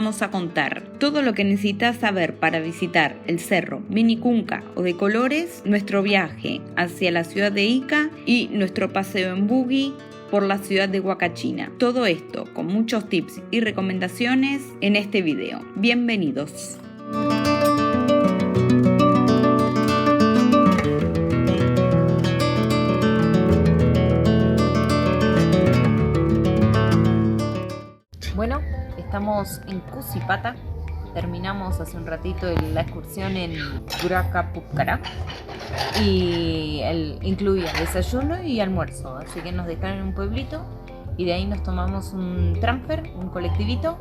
vamos a contar todo lo que necesitas saber para visitar el cerro Vinicunca o de Colores, nuestro viaje hacia la ciudad de Ica y nuestro paseo en buggy por la ciudad de Huacachina. Todo esto con muchos tips y recomendaciones en este video. Bienvenidos. Bueno, estamos en Cusipata. Terminamos hace un ratito la excursión en Curacapucará y incluía desayuno y almuerzo, así que nos dejaron en un pueblito y de ahí nos tomamos un transfer, un colectivito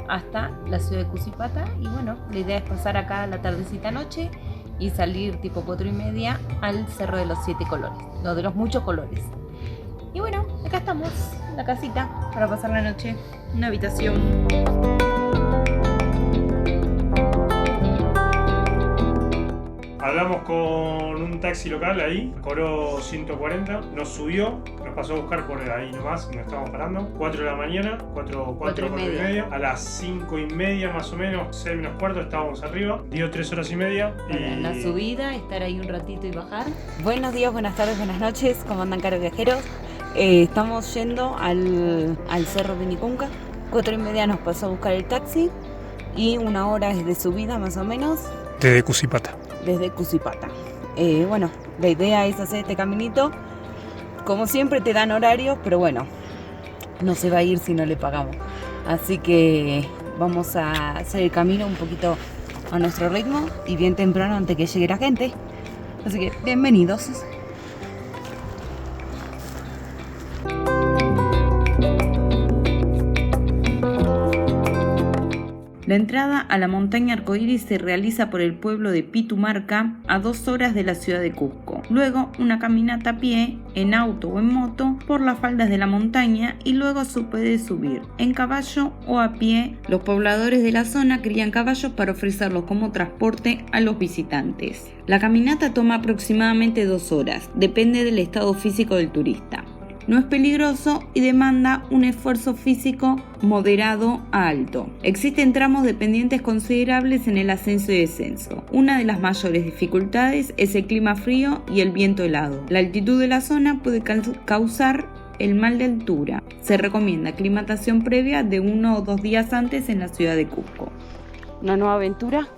hasta la ciudad de Cusipata. Y bueno, la idea es pasar acá la tardecita noche y salir tipo 4:30 al Cerro de los 7 Colores, no, de los muchos colores. Y bueno, acá estamos, en la casita para pasar la noche, una habitación. Hablamos con un taxi local ahí, cobró 140, nos subió, nos pasó a buscar por ahí nomás, donde estábamos parando, 4 de la mañana, 4 y media. A las 5:30 más o menos, 6 menos cuarto estábamos arriba, dio 3 horas y media. Y la subida, estar ahí un ratito y bajar. Buenos días, buenas tardes, buenas noches, ¿cómo andan, caros viajeros? Estamos yendo al Cerro Vinicunca, 4:30 nos pasó a buscar el taxi y 1 hora es de subida más o menos. Desde Cusipata. Bueno, la idea es hacer este caminito. Como siempre te dan horarios, pero bueno, no se va a ir si no le pagamos. Así que vamos a hacer el camino un poquito a nuestro ritmo y bien temprano antes que llegue la gente. Así que bienvenidos. La entrada a la montaña Arcoíris se realiza por el pueblo de Pitumarca, a 2 horas de la ciudad de Cusco. Luego una caminata a pie, en auto o en moto, por las faldas de la montaña y luego se puede subir en caballo o a pie. Los pobladores de la zona crían caballos para ofrecerlos como transporte a los visitantes. La caminata toma aproximadamente 2 horas, depende del estado físico del turista. No es peligroso y demanda un esfuerzo físico moderado a alto. Existen tramos de pendientes considerables en el ascenso y descenso. Una de las mayores dificultades es el clima frío y el viento helado. La altitud de la zona puede causar el mal de altura. Se recomienda aclimatación previa de 1 o 2 días antes en la ciudad de Cusco. Una nueva aventura.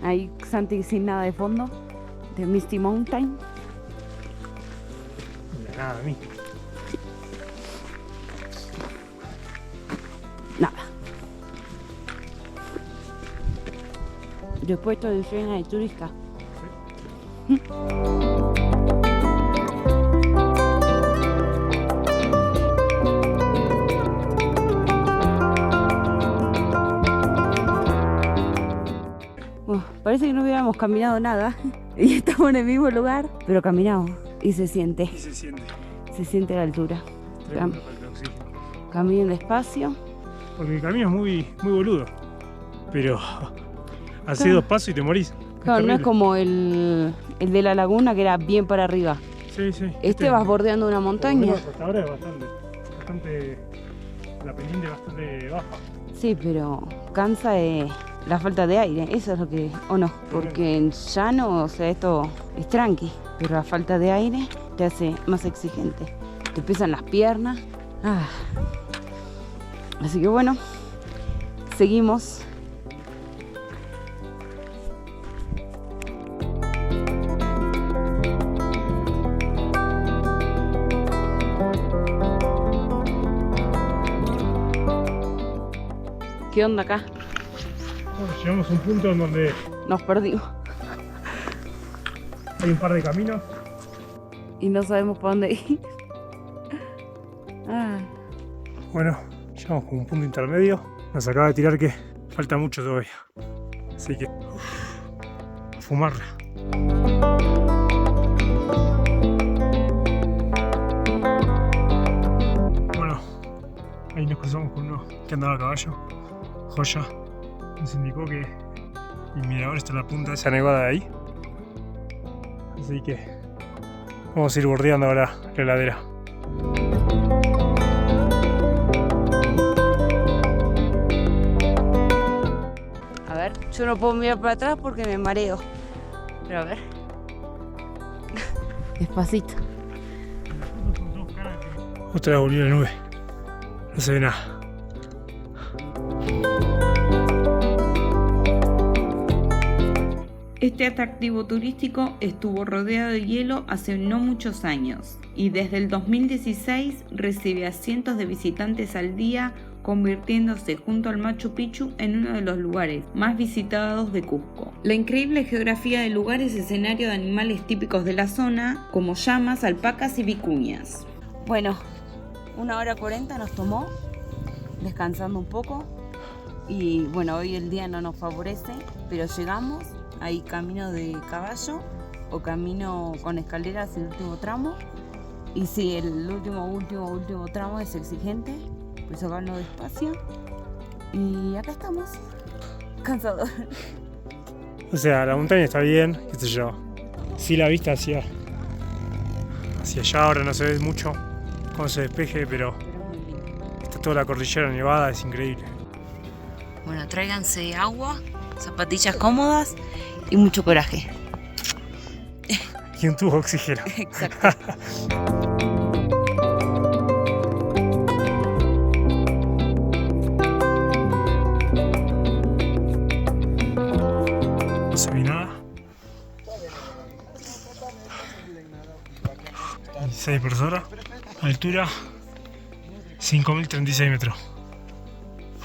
Ahí Santi sin nada de fondo, de Misty Mountain. Nada, a mí. Nada. Después todo el tren de turista. ¿Sí? Parece que no hubiéramos caminado nada y estamos en el mismo lugar, pero caminamos. Y se siente. Se siente la altura. Caminen despacio. Porque el camino es muy boludo. Pero hace 2 pasos y te morís. Claro, no es como el de la laguna que era bien para arriba. Sí. Este vas bordeando una montaña. Hasta ahora es bastante. La pendiente es bastante baja. Sí, pero cansa la falta de aire. Eso es lo que. ¿O no? Porque en llano, o sea, esto es tranqui. Pero la falta de aire te hace más exigente. Te pesan las piernas. Así que bueno, seguimos. ¿Qué onda acá? Bueno, llegamos a un punto en donde nos perdimos. Hay un par de caminos y no sabemos para dónde ir. Bueno, llegamos como un punto intermedio. Nos acaba de tirar que falta mucho todavía. Así que a fumarla. Bueno, ahí nos cruzamos con uno que andaba a caballo. Joya. Nos indicó que el mirador está en la punta de esa nevada de ahí. Así que vamos a ir bordeando ahora la ladera. Yo no puedo mirar para atrás porque me mareo. Pero a ver. Despacito. Otra vez volvió la nube. No se ve nada. Este atractivo turístico estuvo rodeado de hielo hace no muchos años y desde el 2016 recibe a cientos de visitantes al día, convirtiéndose junto al Machu Picchu en uno de los lugares más visitados de Cusco. La increíble geografía del lugar es escenario de animales típicos de la zona, como llamas, alpacas y vicuñas. Bueno, 1 hora 40 nos tomó, descansando un poco, y bueno, hoy el día no nos favorece, pero llegamos. Hay camino de caballo o camino con escaleras el último tramo. Y sí, el último tramo es exigente, pues sacarlo despacio. Y acá estamos, cansados. O sea, la montaña está bien, qué sé yo. Sí, la vista hacia allá ahora no se ve mucho cuando se despeje, pero está toda la cordillera nevada, es increíble. Bueno, tráiganse agua, zapatillas cómodas y mucho coraje. Y un tubo de oxígeno. Exacto. No se ve nada. 16 por hora. Altura 5.036 metros.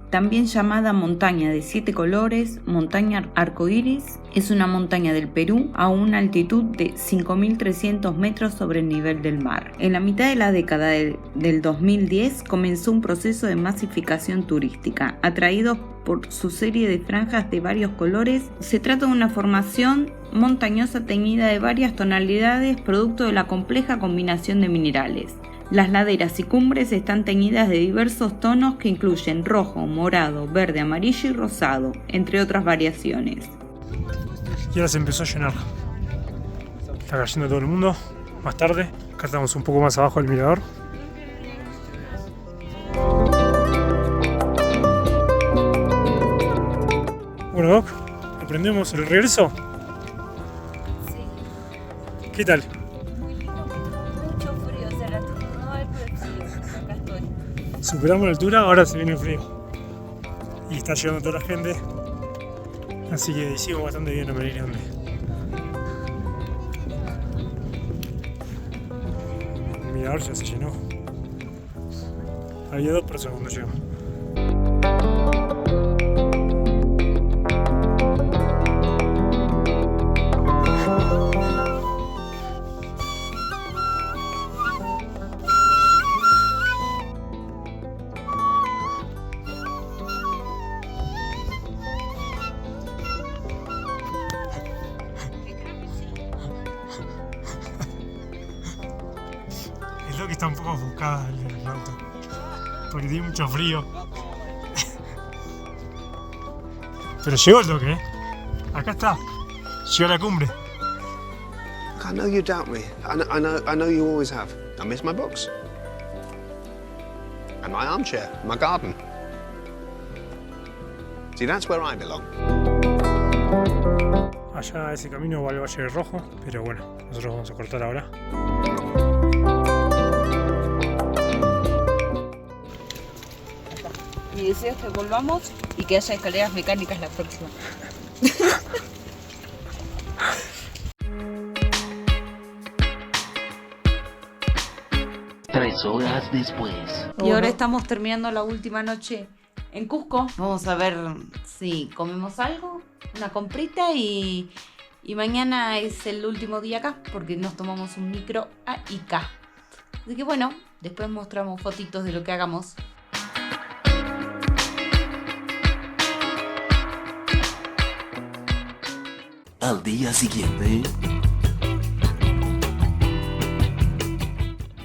También llamada montaña de 7 colores, montaña arcoíris, es una montaña del Perú a una altitud de 5.300 metros sobre el nivel del mar. En la mitad de la década del 2010 comenzó un proceso de masificación turística, atraídos por su serie de franjas de varios colores. Se trata de una formación montañosa teñida de varias tonalidades, producto de la compleja combinación de minerales. Las laderas y cumbres están teñidas de diversos tonos que incluyen rojo, morado, verde, amarillo y rosado, entre otras variaciones. Y ahora se empezó a llenar. Está cayendo todo el mundo. Más tarde, acá estamos un poco más abajo del mirador. Bueno, Doc, ¿aprendemos el regreso? Sí. ¿Qué tal? Superamos la altura, ahora se viene el frío. Y está llegando toda la gente. Así que hicimos bastante bien, no me diré dónde. El mirador ya se llenó. Había 2 personas cuando llegamos. Es lo que está un poco ofuscada el auto, porque tiene mucho frío. Pero llegó el toque, ¿eh? Acá está, llegó a la cumbre. I know you doubt me. I know you always have. I miss my books. And my armchair, my garden. See, that's where I belong. Allá ese camino va al Valle Rojo, pero bueno, nosotros vamos a cortar ahora. Mi deseo es que volvamos y que haya escaleras mecánicas la próxima. 3 horas después. Y ahora estamos terminando la última noche en Cusco. Vamos a ver si comemos algo, una comprita y mañana es el último día acá porque nos tomamos un micro a Ica. Así que bueno, después mostramos fotitos de lo que hagamos. Al día siguiente.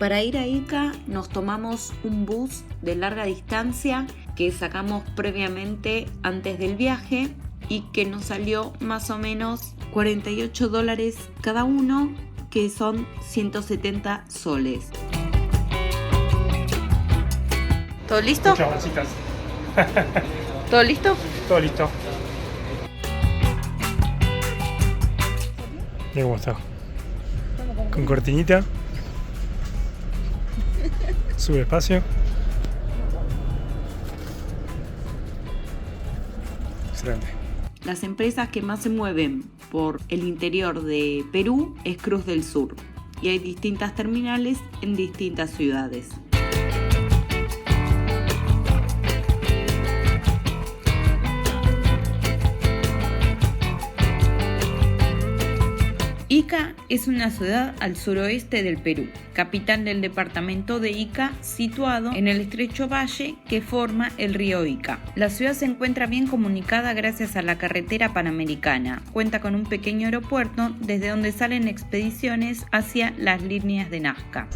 Para ir a Ica nos tomamos un bus de larga distancia que sacamos previamente antes del viaje y que nos salió más o menos $48 cada uno, que son 170 soles. ¿Todo listo? Muchas bolsitas. ¿Todo listo? Todo listo. Mira cómo está. Con cortinita. Sube espacio. Excelente. Las empresas que más se mueven por el interior de Perú es Cruz del Sur y hay distintas terminales en distintas ciudades. Ica es una ciudad al suroeste del Perú, capital del departamento de Ica, situado en el estrecho valle que forma el río Ica. La ciudad se encuentra bien comunicada gracias a la carretera panamericana. Cuenta con un pequeño aeropuerto desde donde salen expediciones hacia las líneas de Nazca.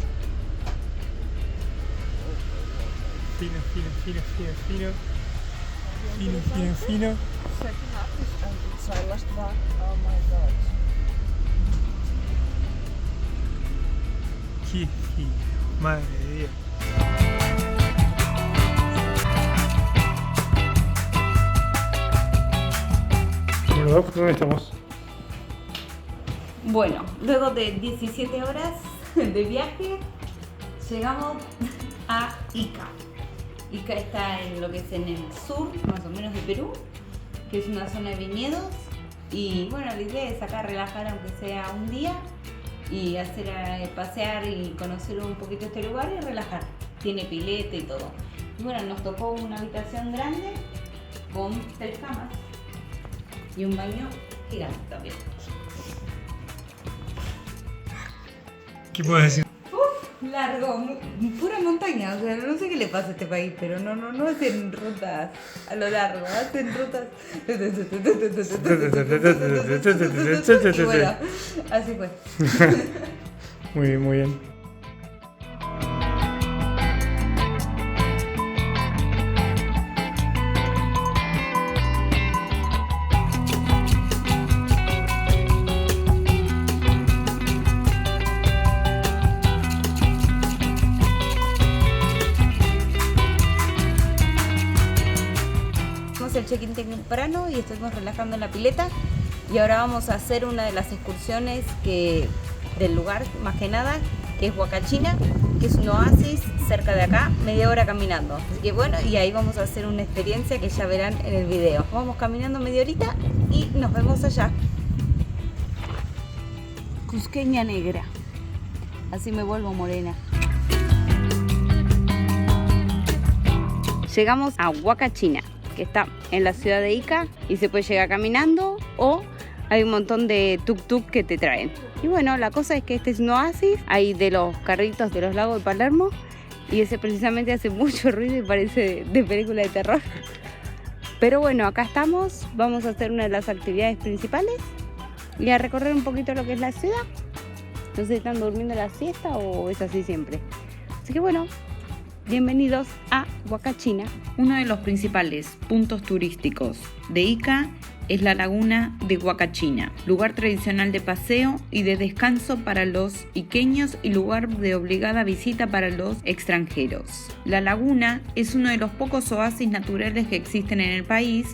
Fino, fino, fino, fino, fino. Fino, fino, fino. Madre de Dios. Bueno, ¿dónde estamos? Bueno, luego de 17 horas de viaje, llegamos a Ica. Ica está en lo que es en el sur, más o menos, de Perú, que es una zona de viñedos. Y bueno, la idea es acá relajar aunque sea un día y hacer pasear y conocer un poquito este lugar y relajar. Tiene pileta y todo. Y bueno, nos tocó una habitación grande con 3 camas y un baño gigante también. ¿Qué puedo decir? Largo, pura montaña, o sea, no sé qué le pasa a este país, pero no hacen rutas a lo largo, hacen rutas. Y bueno, así fue. Muy bien, muy bien. El check-in temprano y estuvimos relajando en la pileta y ahora vamos a hacer una de las excursiones del lugar, más que nada, que es Huacachina, que es un oasis cerca de acá, media hora caminando. Así que bueno, y ahí vamos a hacer una experiencia que ya verán en el video. Vamos caminando media horita y nos vemos allá. Cusqueña negra, así me vuelvo morena. Llegamos a Huacachina, que está en la ciudad de Ica y se puede llegar caminando o hay un montón de tuk-tuk que te traen. Y bueno, la cosa es que este es un oasis, hay de los carritos de los lagos de Palermo y ese precisamente hace mucho ruido y parece de película de terror. Pero bueno, acá estamos, vamos a hacer una de las actividades principales y a recorrer un poquito lo que es la ciudad. No sé si están durmiendo la siesta o es así siempre. Así que bueno, bienvenidos a Huacachina. Uno de los principales puntos turísticos de Ica es la laguna de Huacachina, lugar tradicional de paseo y de descanso para los iqueños y lugar de obligada visita para los extranjeros. La laguna es uno de los pocos oasis naturales que existen en el país,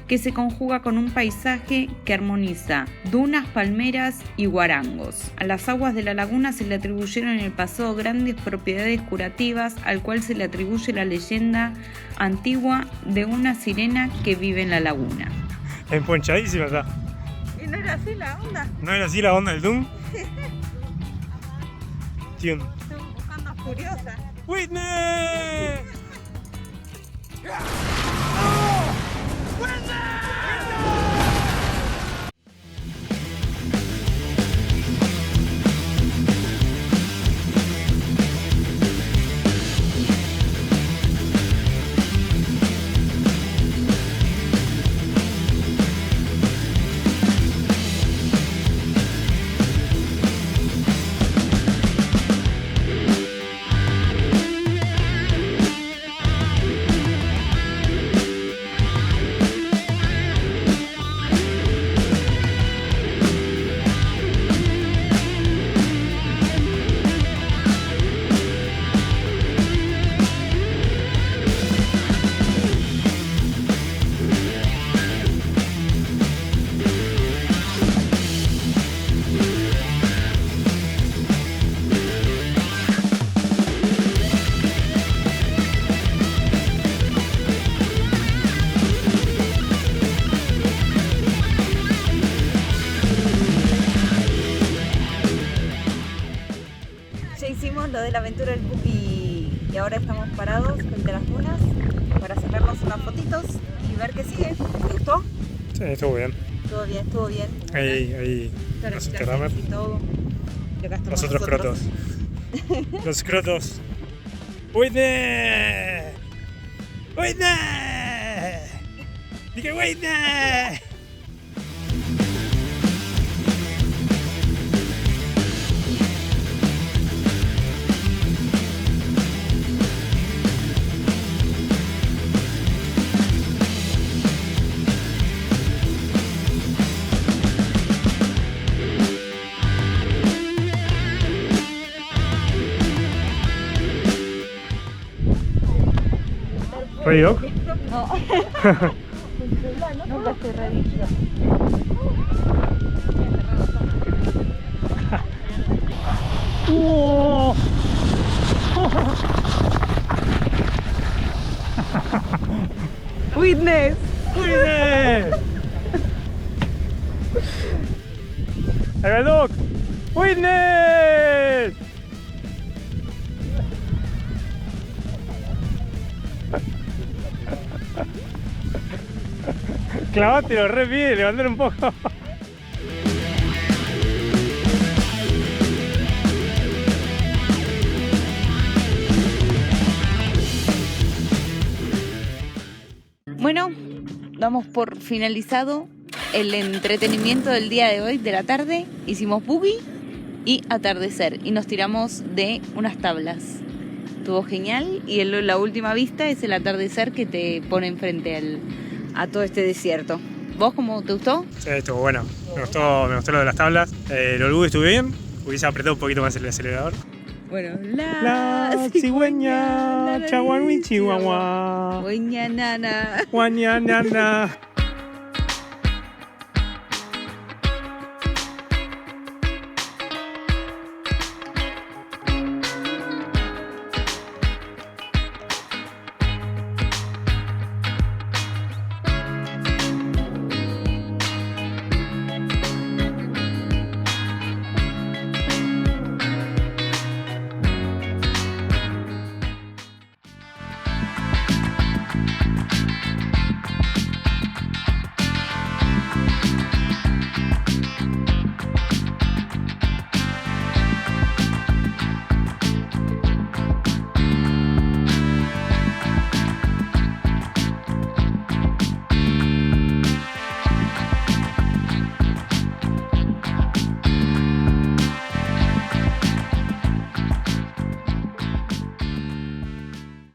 que se conjuga con un paisaje que armoniza dunas, palmeras y guarangos. A las aguas de la laguna se le atribuyeron en el pasado grandes propiedades curativas, al cual se le atribuye la leyenda antigua de una sirena que vive en la laguna. Emponchadísima está. ¿Y no era así la onda? ¿No era así la onda del Doom? Tío. Estamos buscando a Furiosa. ¡Whitney! Ya hicimos lo de la aventura del Pupi y ahora estamos parados frente a las dunas para sacarnos unas fotitos y ver qué sigue. ¿Te gustó? Sí, estuvo bien. Todo bien, estuvo bien. Ahí los Instagramers. Y todo. Y acá estamos Los otros nosotros. crotos. Los crotos. ¡Whitney! ¡Whitney! ¡Dije Whitney! ¿Ready, Doc? Nunca estoy ready. Witness. ¡Whitney! ¡Ahí va el Doc! ¡Whitney! Clavátelo, re bien, levantar un poco. Bueno, damos por finalizado el entretenimiento del día de hoy, de la tarde. Hicimos buggy y atardecer y nos tiramos de unas tablas. Estuvo genial y la última vista es el atardecer que te pone enfrente a todo este desierto. ¿Vos cómo te gustó? Sí, estuvo bueno. Me gustó lo de las tablas. El buggy estuvo bien. Hubiese apretado un poquito más el acelerador. Bueno, La cigüeña, chaguanui chihuahua. Guaña nana. Guaña nana.